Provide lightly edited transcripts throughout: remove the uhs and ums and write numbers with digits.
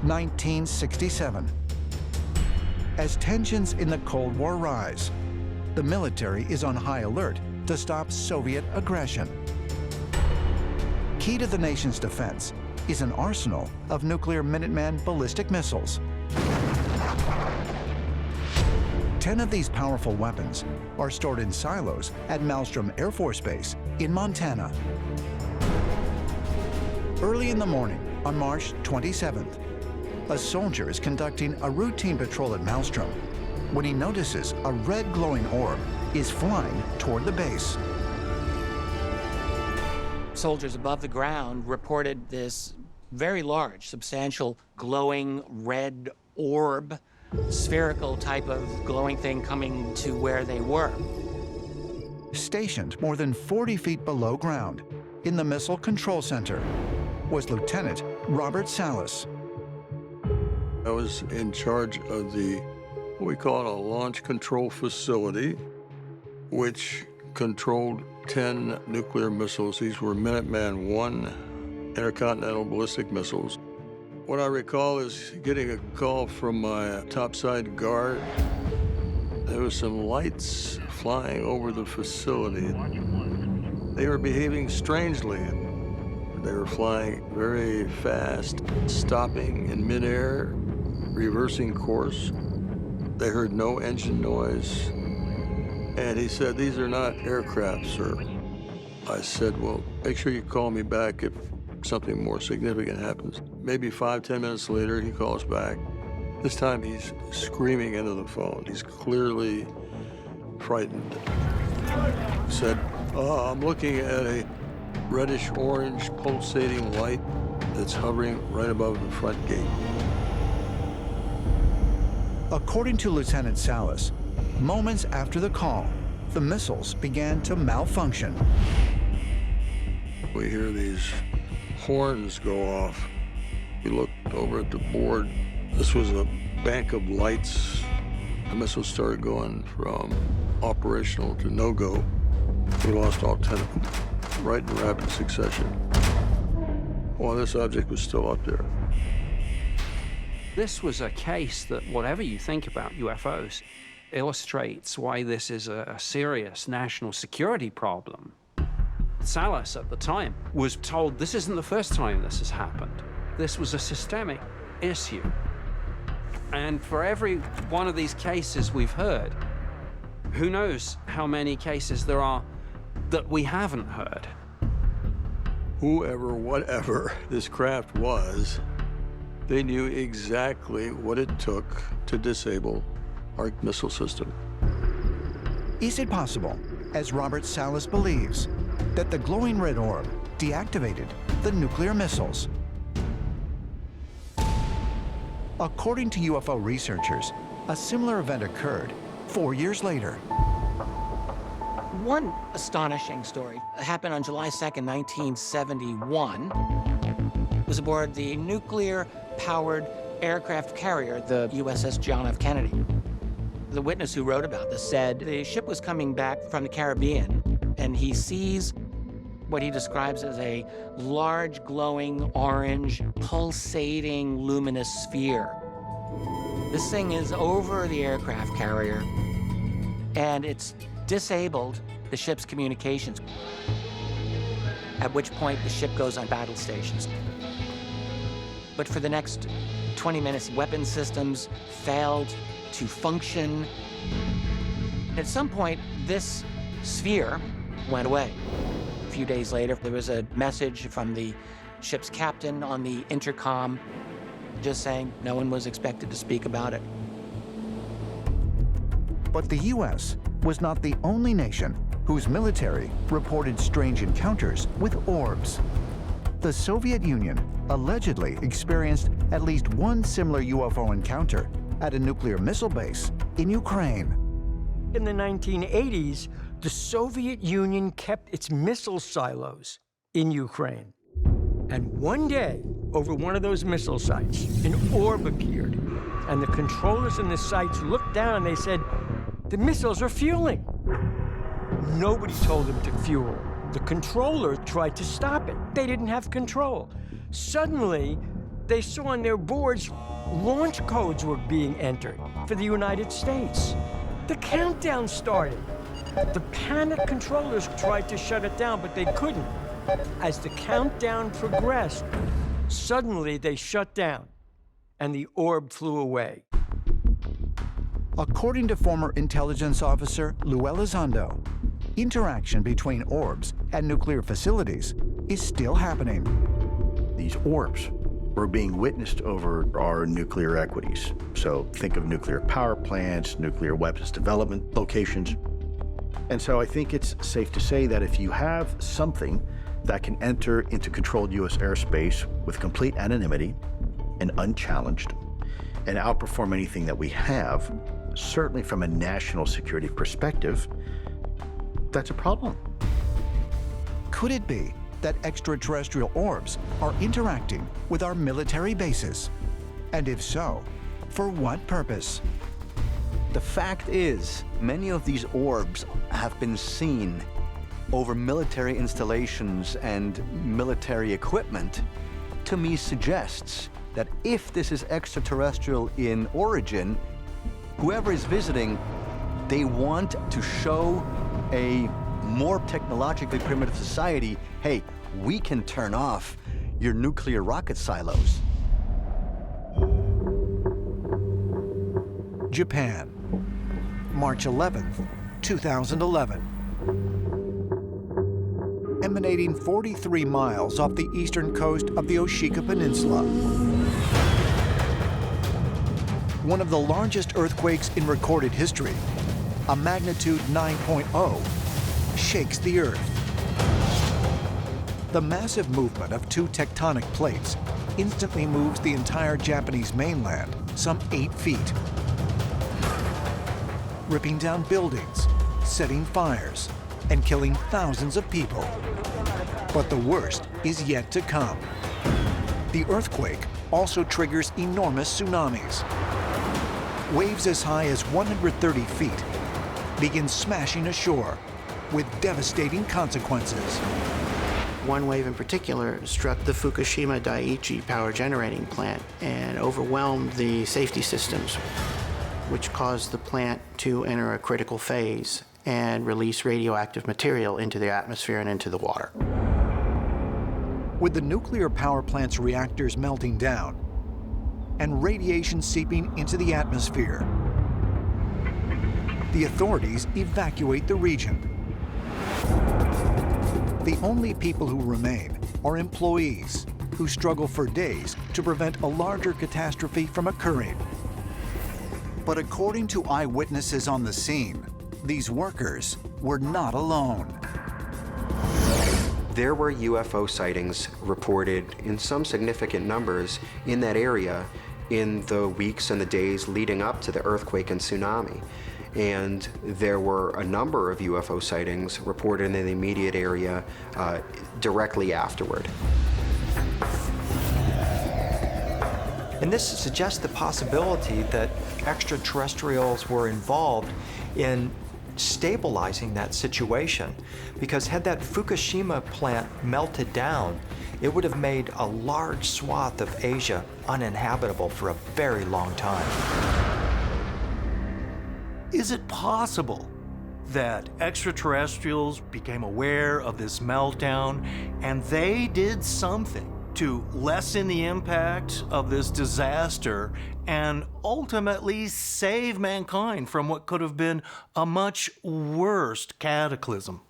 1967. As tensions in the Cold War rise, the military is on high alert to stop Soviet aggression. Key to the nation's defense is an arsenal of nuclear Minuteman ballistic missiles. 10 of these powerful weapons are stored in silos at Maelstrom Air Force Base in Montana. Early in the morning on March 27th, a soldier is conducting a routine patrol at Maelstrom when he notices a red glowing orb is flying toward the base. Soldiers above the ground reported this very large, substantial, glowing red orb, spherical type of glowing thing coming to where they were. Stationed more than 40 feet below ground in the Missile Control Center was Lieutenant Robert Salas. I was in charge of what we call a launch control facility, which controlled 10 nuclear missiles. These were Minuteman I intercontinental ballistic missiles. What I recall is getting a call from my topside guard. There was some lights flying over the facility. They were behaving strangely. They were flying very fast, stopping in midair, reversing course. They heard no engine noise. And he said, "These are not aircraft, sir." I said, "Well, make sure you call me back if something more significant happens." Maybe 5-10 minutes later, he calls back. This time he's screaming into the phone. He's clearly frightened. He said, "I'm looking at a reddish-orange pulsating light that's hovering right above the front gate." According to Lieutenant Salas, moments after the call, the missiles began to malfunction. We hear these horns go off. We looked over at the board. This was a bank of lights. The missiles started going from operational to no-go. We lost all 10 of them, right in rapid succession, while this object was still up there. This was a case that, whatever you think about UFOs, illustrates why this is a serious national security problem. Salas, at the time, was told this isn't the first time this has happened. This was a systemic issue. And for every one of these cases we've heard, who knows how many cases there are that we haven't heard. Whoever, whatever this craft was, they knew exactly what it took to disable our missile system. Is it possible, as Robert Salas believes, that the glowing red orb deactivated the nuclear missiles? According to UFO researchers, a similar event occurred 4 years later. One astonishing story happened on July 2nd, 1971. It was aboard the nuclear-powered aircraft carrier, the USS John F. Kennedy. The witness who wrote about this said the ship was coming back from the Caribbean, and he sees what he describes as a large, glowing, orange, pulsating, luminous sphere. This thing is over the aircraft carrier, and it's disabled the ship's communications, at which point the ship goes on battle stations. But for the next 20 minutes, weapon systems failed to function. At some point, this sphere went away. A few days later, there was a message from the ship's captain on the intercom just saying no one was expected to speak about it. But the U.S. was not the only nation whose military reported strange encounters with orbs. The Soviet Union allegedly experienced at least one similar UFO encounter at a nuclear missile base in Ukraine. In the 1980s, the Soviet Union kept its missile silos in Ukraine. And one day, over one of those missile sites, an orb appeared. And the controllers in the sites looked down and they said, "The missiles are fueling." Nobody told them to fuel. The controller tried to stop it. They didn't have control. Suddenly, they saw on their boards launch codes were being entered for the United States. The countdown started. The panic controllers tried to shut it down, but they couldn't. As the countdown progressed, suddenly they shut down, and the orb flew away. According to former intelligence officer Lou Elizondo, interaction between orbs and nuclear facilities is still happening. These orbs were being witnessed over our nuclear equities. So think of nuclear power plants, nuclear weapons development locations. And so I think it's safe to say that if you have something that can enter into controlled U.S. airspace with complete anonymity and unchallenged and outperform anything that we have, certainly from a national security perspective, that's a problem. Could it be that extraterrestrial orbs are interacting with our military bases? And if so, for what purpose? The fact is, many of these orbs have been seen over military installations and military equipment. To me suggests that if this is extraterrestrial in origin, whoever is visiting, they want to show a more technologically primitive society, hey, we can turn off your nuclear rocket silos. Japan, March 11th, 2011. Emanating 43 miles off the eastern coast of the Oshika Peninsula. One of the largest earthquakes in recorded history, a magnitude 9.0, shakes the Earth. The massive movement of two tectonic plates instantly moves the entire Japanese mainland some 8 feet, ripping down buildings, setting fires, and killing thousands of people. But the worst is yet to come. The earthquake also triggers enormous tsunamis. Waves as high as 130 feet begin smashing ashore with devastating consequences. One wave in particular struck the Fukushima Daiichi power generating plant and overwhelmed the safety systems, which caused the plant to enter a critical phase and release radioactive material into the atmosphere and into the water. With the nuclear power plant's reactors melting down and radiation seeping into the atmosphere, the authorities evacuate the region. The only people who remain are employees who struggle for days to prevent a larger catastrophe from occurring. But according to eyewitnesses on the scene, these workers were not alone. There were UFO sightings reported in some significant numbers in that area in the weeks and the days leading up to the earthquake and tsunami. And there were a number of UFO sightings reported in the immediate area directly afterward. And this suggests the possibility that extraterrestrials were involved in stabilizing that situation. Because had that Fukushima plant melted down, it would have made a large swath of Asia uninhabitable for a very long time. Is it possible that extraterrestrials became aware of this meltdown and they did something to lessen the impact of this disaster and ultimately save mankind from what could have been a much worse cataclysm?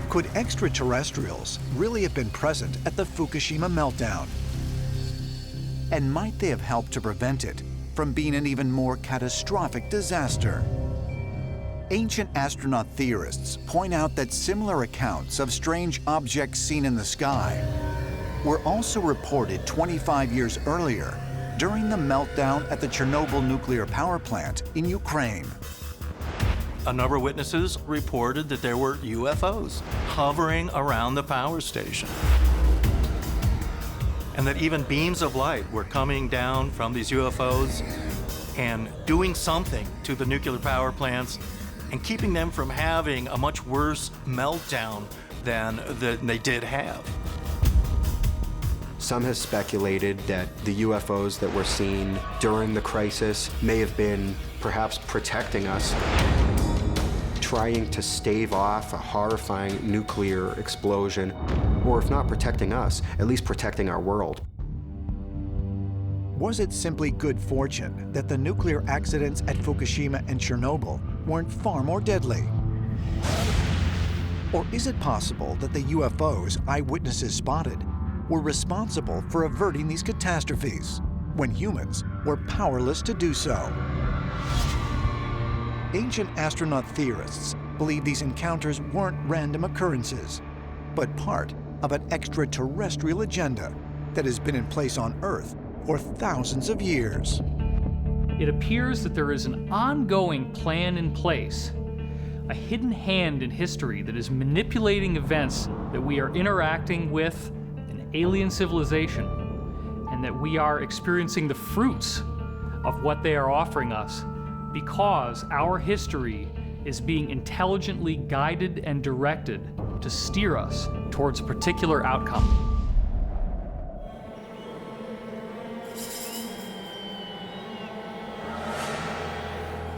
Could extraterrestrials really have been present at the Fukushima meltdown? And might they have helped to prevent it from being an even more catastrophic disaster? Ancient astronaut theorists point out that similar accounts of strange objects seen in the sky were also reported 25 years earlier during the meltdown at the Chernobyl nuclear power plant in Ukraine. A number of witnesses reported that there were UFOs hovering around the power station, and that even beams of light were coming down from these UFOs and doing something to the nuclear power plants and keeping them from having a much worse meltdown than they did have. Some have speculated that the UFOs that were seen during the crisis may have been perhaps protecting us, trying to stave off a horrifying nuclear explosion, or if not protecting us, at least protecting our world. Was it simply good fortune that the nuclear accidents at Fukushima and Chernobyl weren't far more deadly? Or is it possible that the UFOs eyewitnesses spotted were responsible for averting these catastrophes when humans were powerless to do so? Ancient astronaut theorists believe these encounters weren't random occurrences, but part of an extraterrestrial agenda that has been in place on Earth for thousands of years. It appears that there is an ongoing plan in place, a hidden hand in history that is manipulating events that we are interacting with an alien civilization, and that we are experiencing the fruits of what they are offering us because our history is being intelligently guided and directed to steer us towards a particular outcome.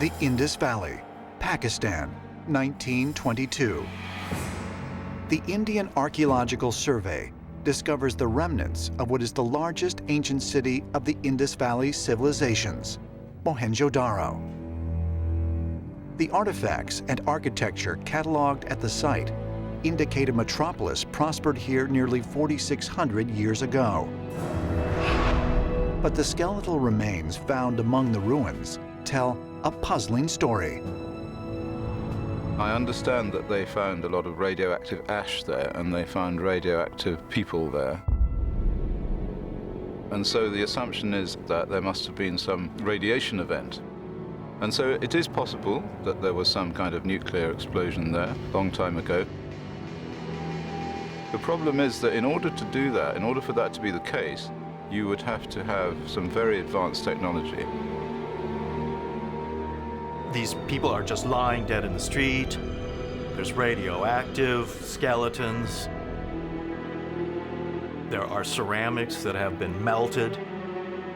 The Indus Valley, Pakistan, 1922. The Indian Archaeological Survey discovers the remnants of what is the largest ancient city of the Indus Valley civilizations, Mohenjo-Daro. The artifacts and architecture cataloged at the site indicate a metropolis prospered here nearly 4,600 years ago. But the skeletal remains found among the ruins tell a puzzling story. I understand that they found a lot of radioactive ash there, and they found radioactive people there. And so the assumption is that there must have been some radiation event. And so it is possible that there was some kind of nuclear explosion there a long time ago. The problem is that in order to do that, in order for that to be the case, you would have to have some very advanced technology. These people are just lying dead in the street. There's radioactive skeletons. There are ceramics that have been melted.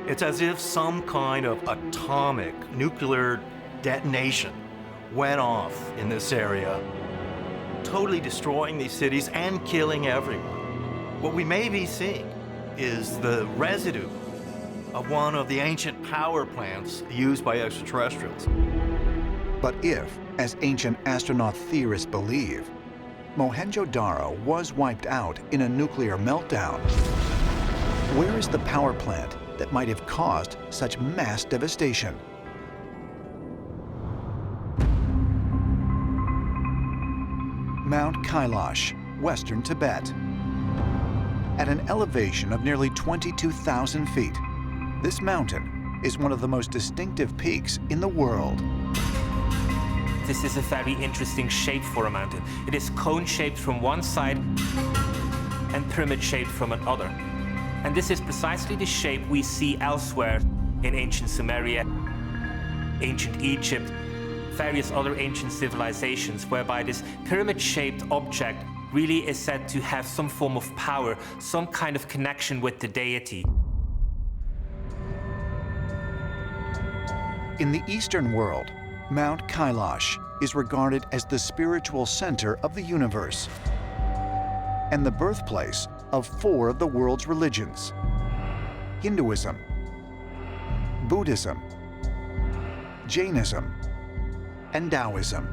It's as if some kind of atomic nuclear detonation went off in this area, totally destroying these cities and killing everyone. What we may be seeing is the residue of one of the ancient power plants used by extraterrestrials. But if, as ancient astronaut theorists believe, Mohenjo-Daro was wiped out in a nuclear meltdown, where is the power plant that might have caused such mass devastation? Mount Kailash, western Tibet. At an elevation of nearly 22,000 feet, this mountain is one of the most distinctive peaks in the world. This is a very interesting shape for a mountain. It is cone-shaped from one side and pyramid-shaped from another. And this is precisely the shape we see elsewhere in ancient Sumeria, ancient Egypt, various other ancient civilizations, whereby this pyramid-shaped object really is said to have some form of power, some kind of connection with the deity. In the Eastern world, Mount Kailash is regarded as the spiritual center of the universe and the birthplace of 4 of the world's religions: Hinduism, Buddhism, Jainism, and Taoism.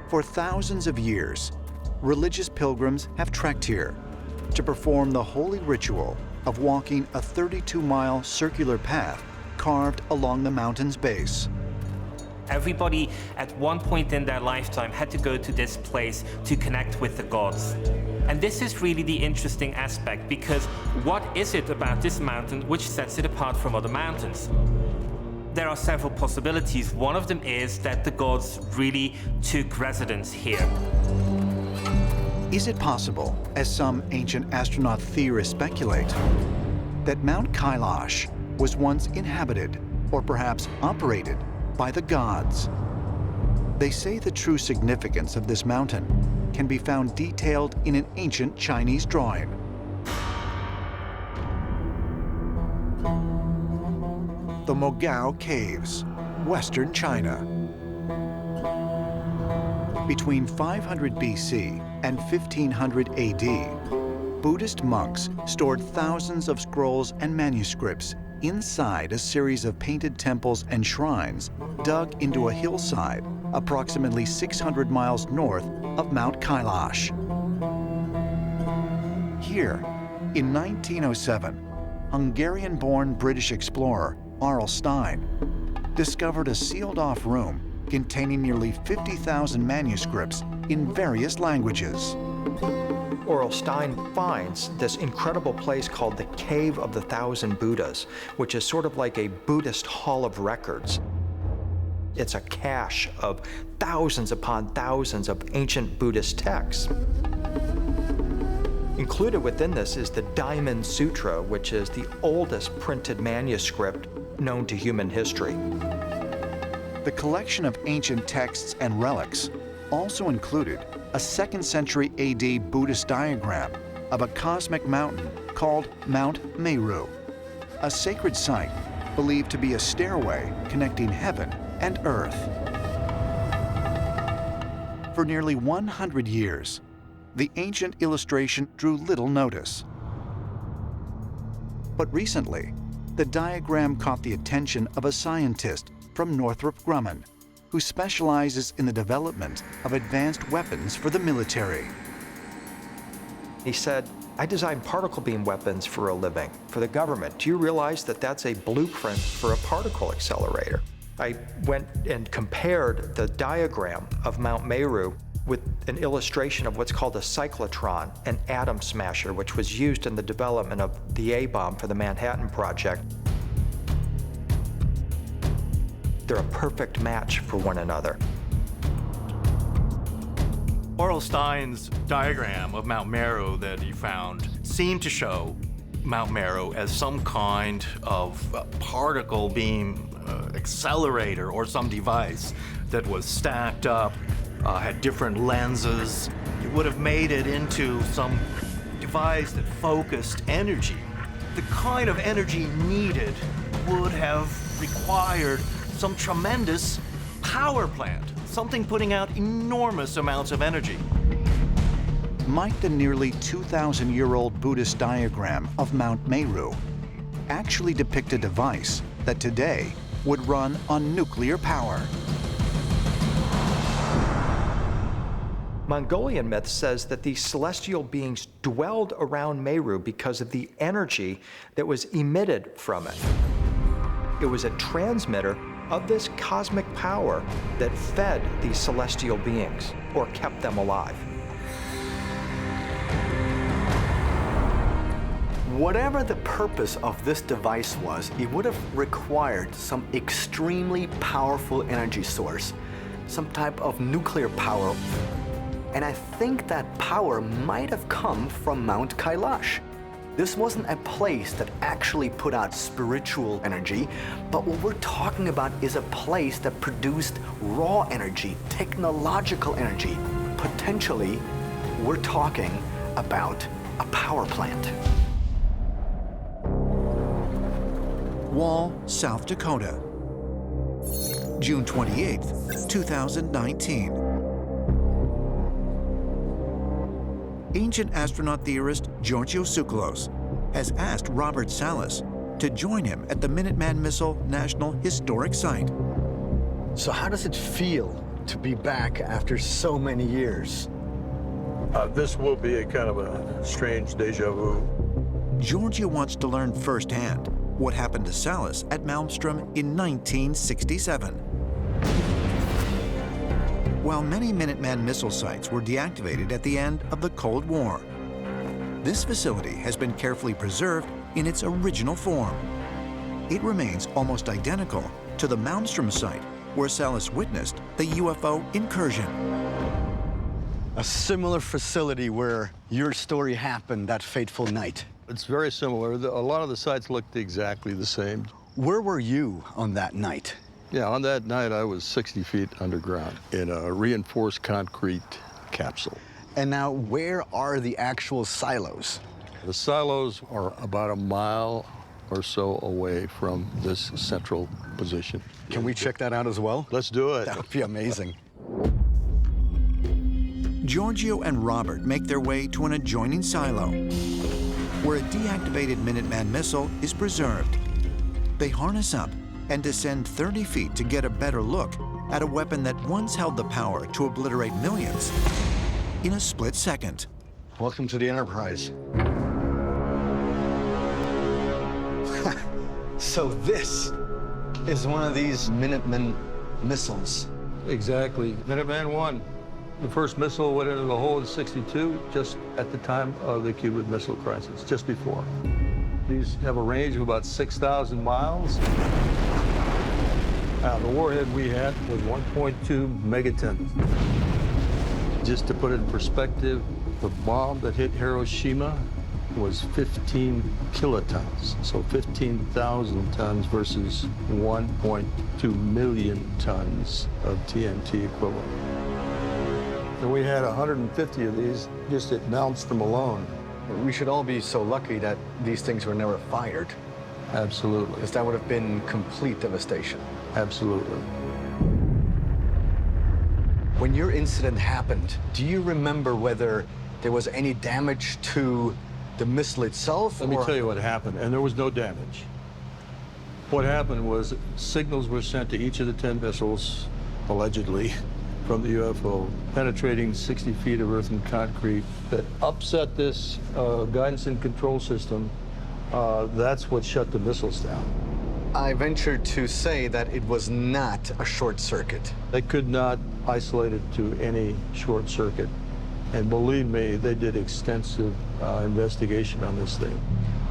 For thousands of years, religious pilgrims have trekked here to perform the holy ritual of walking a 32-mile circular path carved along the mountain's base. Everybody at one point in their lifetime had to go to this place to connect with the gods. And this is really the interesting aspect, because what is it about this mountain which sets it apart from other mountains? There are several possibilities. One of them is that the gods really took residence here. Is it possible, as some ancient astronaut theorists speculate, that Mount Kailash was once inhabited or perhaps operated by the gods? They say the true significance of this mountain can be found detailed in an ancient Chinese drawing. the Mogao Caves, western China. Between 500 BC and 1500 AD, Buddhist monks stored thousands of scrolls and manuscripts inside a series of painted temples and shrines dug into a hillside approximately 600 miles north of Mount Kailash. Here, in 1907, Hungarian-born British explorer Arl Stein discovered a sealed-off room containing nearly 50,000 manuscripts in various languages. Arl Stein finds this incredible place called the Cave of the Thousand Buddhas, which is sort of like a Buddhist hall of records. It's a cache of thousands upon thousands of ancient Buddhist texts. Included within this is the Diamond Sutra, which is the oldest printed manuscript known to human history. The collection of ancient texts and relics also included a 2nd century AD Buddhist diagram of a cosmic mountain called Mount Meru, a sacred site believed to be a stairway connecting heaven and earth. For nearly 100 years, the ancient illustration drew little notice. But recently, the diagram caught the attention of a scientist from Northrop Grumman, who specializes in the development of advanced weapons for the military. He said, I design particle beam weapons for a living, for the government. Do you realize that that's a blueprint for a particle accelerator? I went and compared the diagram of Mount Meru with an illustration of what's called a cyclotron, an atom smasher, which was used in the development of the A-bomb for the Manhattan Project. They're a perfect match for one another. Arl Stein's diagram of Mount Meru that he found seemed to show Mount Meru as some kind of particle beam accelerator or some device that was stacked up, had different lenses. It would have made it into some device that focused energy. The kind of energy needed would have required some tremendous power plant, something putting out enormous amounts of energy. Might the nearly 2,000-year-old Buddhist diagram of Mount Meru actually depict a device that today would run on nuclear power? Mongolian myth says that these celestial beings dwelled around Meru because of the energy that was emitted from it. It was a transmitter of this cosmic power that fed these celestial beings or kept them alive. Whatever the purpose of this device was, it would have required some extremely powerful energy source, some type of nuclear power. And I think that power might have come from Mount Kailash. This wasn't a place that actually put out spiritual energy, but what we're talking about is a place that produced raw energy, technological energy. Potentially, we're talking about a power plant. Wall, South Dakota, June 28, 2019. Ancient astronaut theorist Giorgio Tsoukalos has asked Robert Salas to join him at the Minuteman Missile National Historic Site. So how does it feel to be back after so many years? This will be a kind of a strange deja vu. Giorgio wants to learn firsthand what happened to Salas at Malmstrom in 1967. While many Minuteman missile sites were deactivated at the end of the Cold War, this facility has been carefully preserved in its original form. It remains almost identical to the Malmstrom site where Salas witnessed the UFO incursion. A similar facility where your story happened that fateful night. It's very similar. A lot of the sites looked exactly the same. Where were you on that night? Yeah, on that night I was 60 feet underground in a reinforced concrete capsule. And now where are the actual silos? The silos are about a mile or so away from this central position. Can we check that out as well? Let's do it. That would be amazing. Giorgio and Robert make their way to an adjoining silo where a deactivated Minuteman missile is preserved. They harness up and descend 30 feet to get a better look at a weapon that once held the power to obliterate millions in a split second. Welcome to the Enterprise. So this is one of these Minuteman missiles. Exactly. Minuteman I. The first missile went into the hole in '62, just at the time of the Cuban Missile Crisis, just before. These have a range of about 6,000 miles. The warhead we had was 1.2 megatons. Just to put it in perspective, the bomb that hit Hiroshima was 15 kilotons, so 15,000 tons versus 1.2 million tons of TNT equivalent. And we had 150 of these just at Malmstrom alone. We should all be so lucky that these things were never fired. Absolutely. Because that would have been complete devastation. Absolutely. When your incident happened, do you remember whether there was any damage to the missile itself? Let me tell you what happened, and there was no damage. What happened was signals were sent to each of the 10 missiles, allegedly, from the UFO, penetrating 60 feet of earth and concrete that upset this guidance and control system. That's what shut the missiles down. I venture to say that it was not a short circuit. They could not isolate it to any short circuit. And believe me, they did extensive investigation on this thing.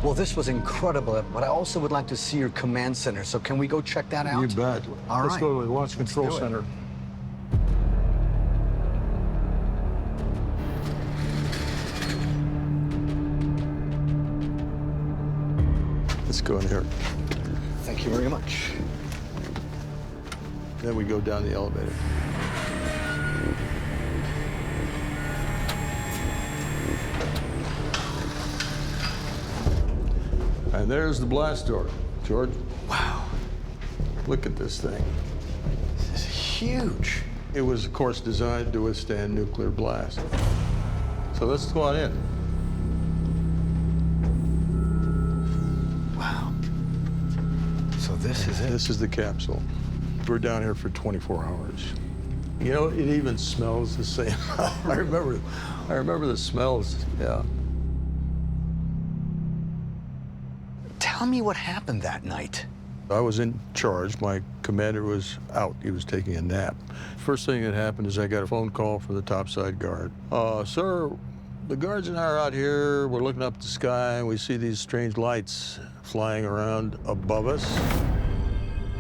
Well, this was incredible, but I also would like to see your command center. So can we go check that out? You bet. All Let's right. go to the Launch Control do it. Center. Let's go in here. Thank you very much. Then we go down the elevator. And there's the blast door, George. Wow. Look at this thing. This is huge. It was, of course, designed to withstand nuclear blast. So let's go on in. Wow. So this is it. This is the capsule. We're down here for 24 hours. You know, it even smells the same. I remember the smells, yeah. Tell me what happened that night. I was in charge. My commander was out. He was taking a nap. First thing that happened is I got a phone call from the topside guard. Sir, the guards and I are out here. We're looking up at the sky, and we see these strange lights flying around above us.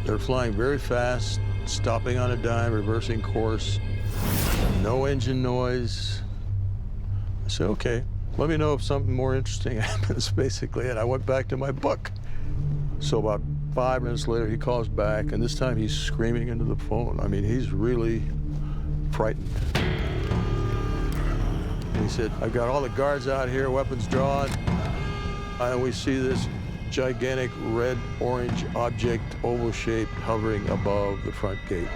They're flying very fast, stopping on a dime, reversing course. No engine noise. I said, okay, let me know if something more interesting happens, basically. And I went back to my book. So about 5 minutes later, he calls back, and this time he's screaming into the phone. I mean, he's really frightened. And he said, I've got all the guards out here, weapons drawn, and we see this gigantic red-orange object, oval-shaped, hovering above the front gate.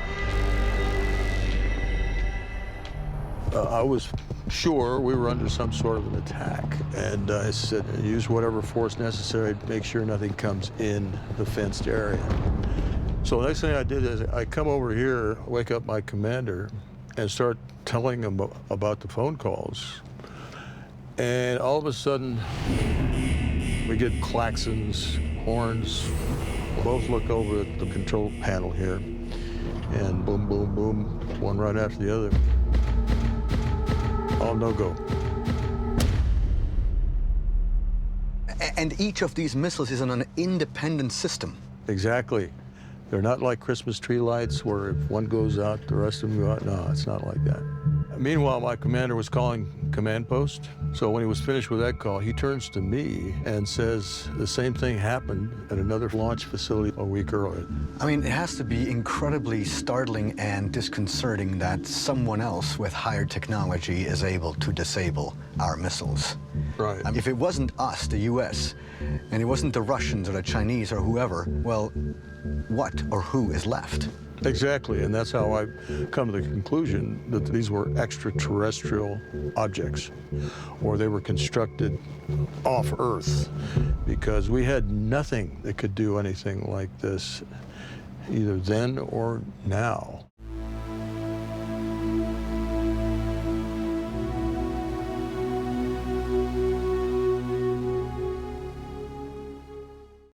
I was sure we were under some sort of an attack, and I said, use whatever force necessary to make sure nothing comes in the fenced area. So the next thing I did is I come over here, wake up my commander, and start telling him about the phone calls. And all of a sudden, we get klaxons, horns. Both look over at the control panel here, and boom, boom, boom, one right after the other. All no-go. And each of these missiles is on an independent system. Exactly. They're not like Christmas tree lights where if one goes out, the rest of them go out. No, it's not like that. Meanwhile, my commander was calling command post. So when he was finished with that call, he turns to me and says the same thing happened at another launch facility a week earlier. I mean, it has to be incredibly startling and disconcerting that someone else with higher technology is able to disable our missiles. Right. I mean, if it wasn't us, the U.S., and it wasn't the Russians or the Chinese or whoever, well, what or who is left? Exactly, and that's how I've come to the conclusion that these were extraterrestrial objects, or they were constructed off Earth, because we had nothing that could do anything like this, either then or now.